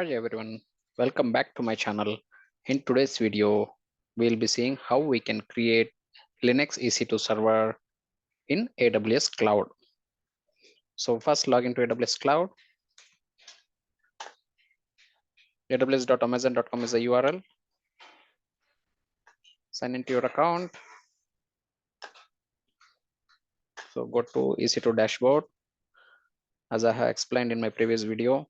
Hi everyone, welcome back to my channel. In today's video, we'll be seeing how we can create Linux EC2 server in AWS Cloud. So first log into AWS Cloud. aws.amazon.com is the URL. Sign into your account. So go to EC2 dashboard. As I have explained in my previous video.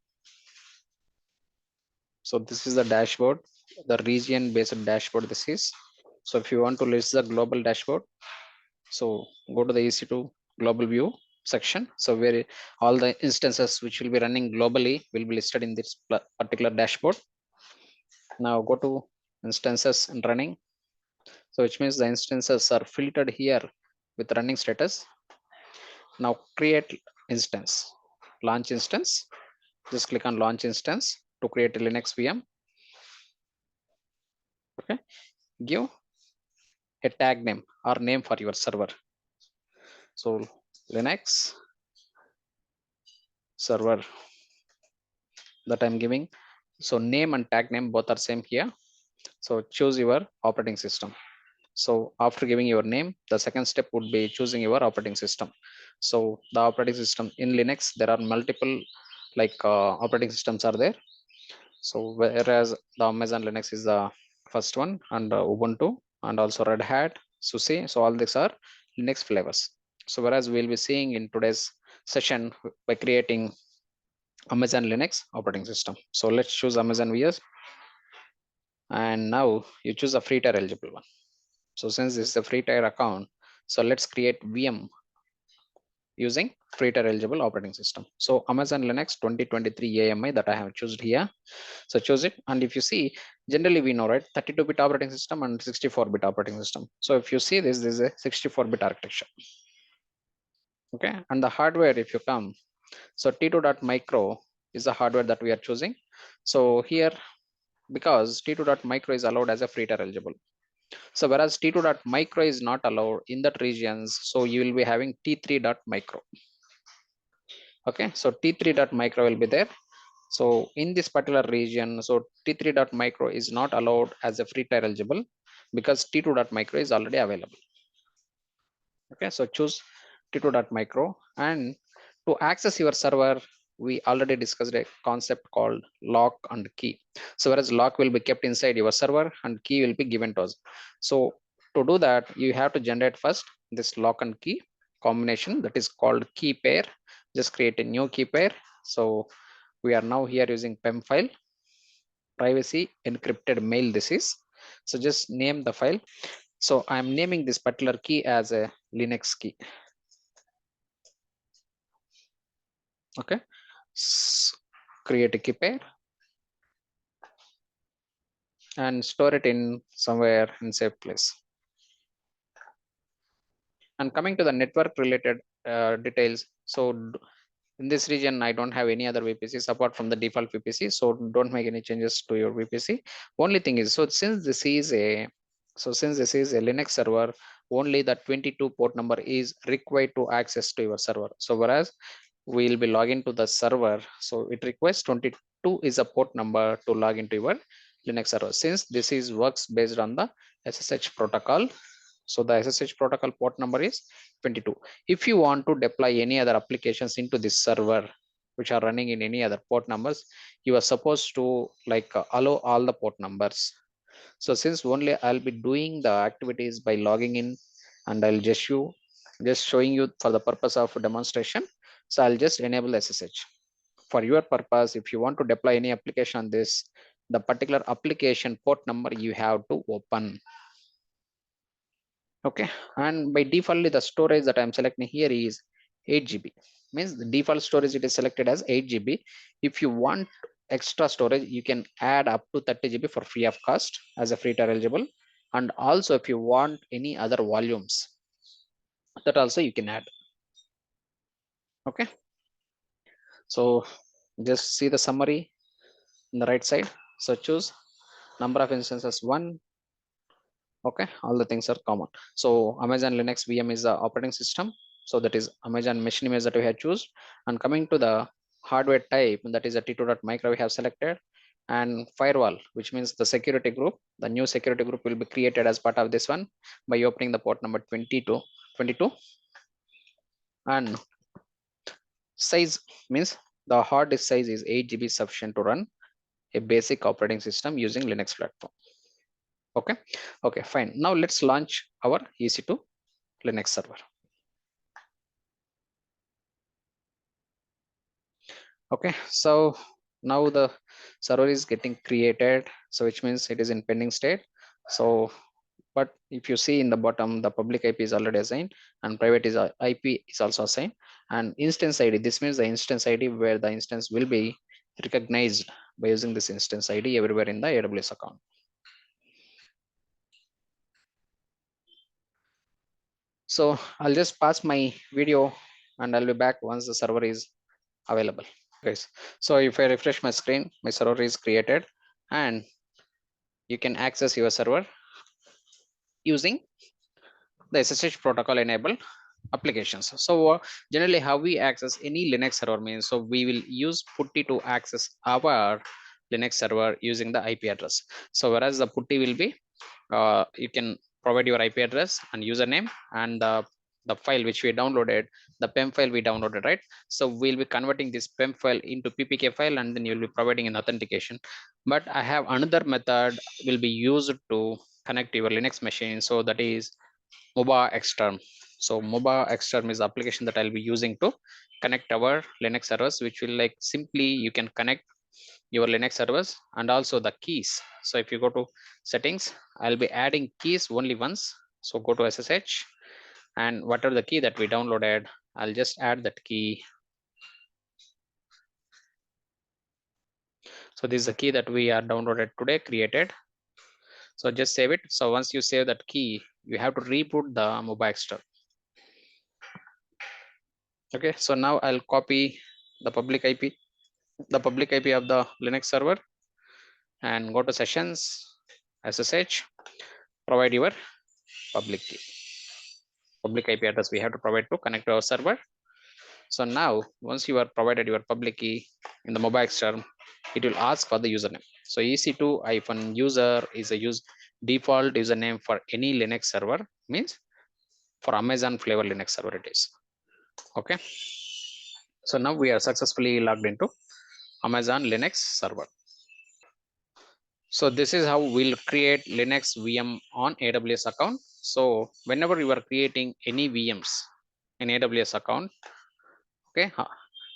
So this is the dashboard, the region based dashboard this is. So if you want to list the global dashboard, so go to the EC2 global view section. So where all the instances which will be running globally will be listed in this particular dashboard. Now go to instances and running. So which means the instances are filtered here with running status. Now create instance, launch instance. Just click on launch instance to create a Linux VM. Okay, give a tag name or name for your server. So Linux server that I'm giving. So name and tag name both are same here. So choose your operating system. So after giving your name, the second step would be choosing your operating system. So the operating system in Linux, there are multiple operating systems are there. So whereas the Amazon Linux is the first one, and Ubuntu, and also Red Hat, SUSE. So all these are Linux flavors. So whereas we'll be seeing in today's session by creating Amazon Linux operating system. So let's choose Amazon VS. And now you choose a free tier eligible one. So since this is a free tier account, so let's create VM using free tier eligible operating system. So Amazon Linux 2023 AMI that I have chosen here. So choose it. And if you see, generally we know, right, 32-bit operating system and 64-bit operating system. So if you see this is a 64-bit architecture. Okay. And the hardware, if you come, so T2.micro is the hardware that we are choosing. So here, because T2.micro is allowed as a free tier eligible. So whereas T2.micro is not allowed in that regions, so you will be having T3.micro. Okay, so T3.micro will be there. So in this particular region, so T3.micro is not allowed as a free tier eligible because T2.micro is already available. Okay, so choose T2.micro, and to access your server, we already discussed a concept called lock and key. So whereas lock will be kept inside your server and key will be given to us. So to do that, you have to generate first this lock and key combination that is called key pair. Just create a new key pair. So we are now here using PEM file, privacy encrypted mail this is. So just name the file. So I'm naming this particular key as a Linux key. Okay, create a key pair and store it in somewhere in safe place. And coming to the network related details, so in this region I don't have any other VPCs apart from the default VPC, so don't make any changes to your VPC. Only thing is, so since this is a Linux server, only the 22 port number is required to access to your server. So whereas we'll be logging to the server, so it requires 22 is a port number to log into your Linux server, since this is works based on the SSH protocol. So the SSH protocol port number is 22. If you want to deploy any other applications into this server which are running in any other port numbers, you are supposed to allow all the port numbers. So since only I'll be doing the activities by logging in, and I'll just showing you for the purpose of demonstration. So I'll just enable SSH. For your purpose, if you want to deploy any application on this, the particular application port number you have to open. Okay, and by default the storage that I'm selecting here is 8 GB. Means the default storage it is selected as 8 GB. If you want extra storage, you can add up to 30 GB for free of cost as a free tier eligible. And also if you want any other volumes, that also you can add. Okay, so just see the summary on the right side. So choose number of instances 1. Okay, all the things are common. So Amazon Linux VM is the operating system. So that is Amazon machine image that we have choose. And coming to the hardware type, that is a T2.micro we have selected. and firewall, which means the security group. The new security group will be created as part of this one by opening the port number 22. And size means the hard disk size is 8 GB, sufficient to run a basic operating system using Linux platform. Okay, okay, fine. Now let's launch our EC2 Linux server. Okay, so now the server is getting created, so which means it is in pending state. So but if you see in the bottom, the public IP is already assigned and private is IP is also assigned, and instance ID, this means the instance ID where the instance will be recognized by using this instance ID everywhere in the AWS account. So I'll just pause my video and I'll be back once the server is available. Guys, so if I refresh my screen, my server is created and you can access your server using the SSH protocol enabled applications. So generally how we access any Linux server means, so we will use putty to access our Linux server using the IP address. So whereas the putty will be, you can provide your IP address and username and the file which we downloaded, the PEM file we downloaded, right? So we'll be converting this PEM file into PPK file and then you'll be providing an authentication. But I have another method will be used to connect your Linux machine. So that is MOBA Exterm. So MOBA Exterm is the application that I'll be using to connect our Linux servers, which will like simply you can connect your Linux servers and also the keys. So if you go to settings, I'll be adding keys only once. So go to SSH and whatever the key that we downloaded, I'll just add that key. So this is the key that we are downloaded today, created. So just save it. So once you save that key, you have to reboot the MOBA Exterm. Okay, so now I'll copy the public IP of the Linux server and go to sessions, SSH, provide your public key. Public IP address we have to provide to connect to our server. So now once you are provided your public key in the mobile term, it will ask for the username. So EC2-user is a default username for any Linux server, means for Amazon flavor Linux server it is. Okay. So now we are successfully logged into Amazon Linux server. So this is how we'll create Linux VM on AWS account. So whenever you are creating any VMs in AWS account, okay,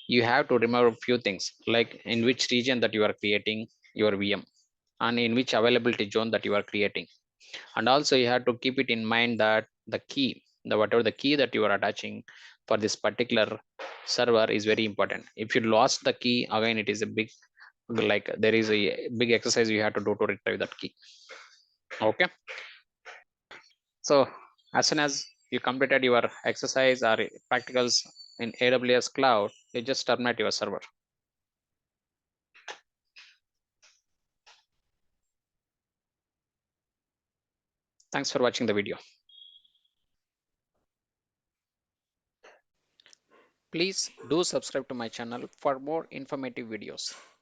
you have to remember a few things like in which region that you are creating your VM and in which availability zone that you are creating. And also you have to keep it in mind that the key, whatever the key that you are attaching for this particular server is very important. If you lost the key, again, it is a big, like there is a big exercise you have to do to retrieve that key. Okay, so as soon as you completed your exercise or practicals in AWS cloud, you just terminate your server. Thanks for watching the video. Please do subscribe to my channel for more informative videos.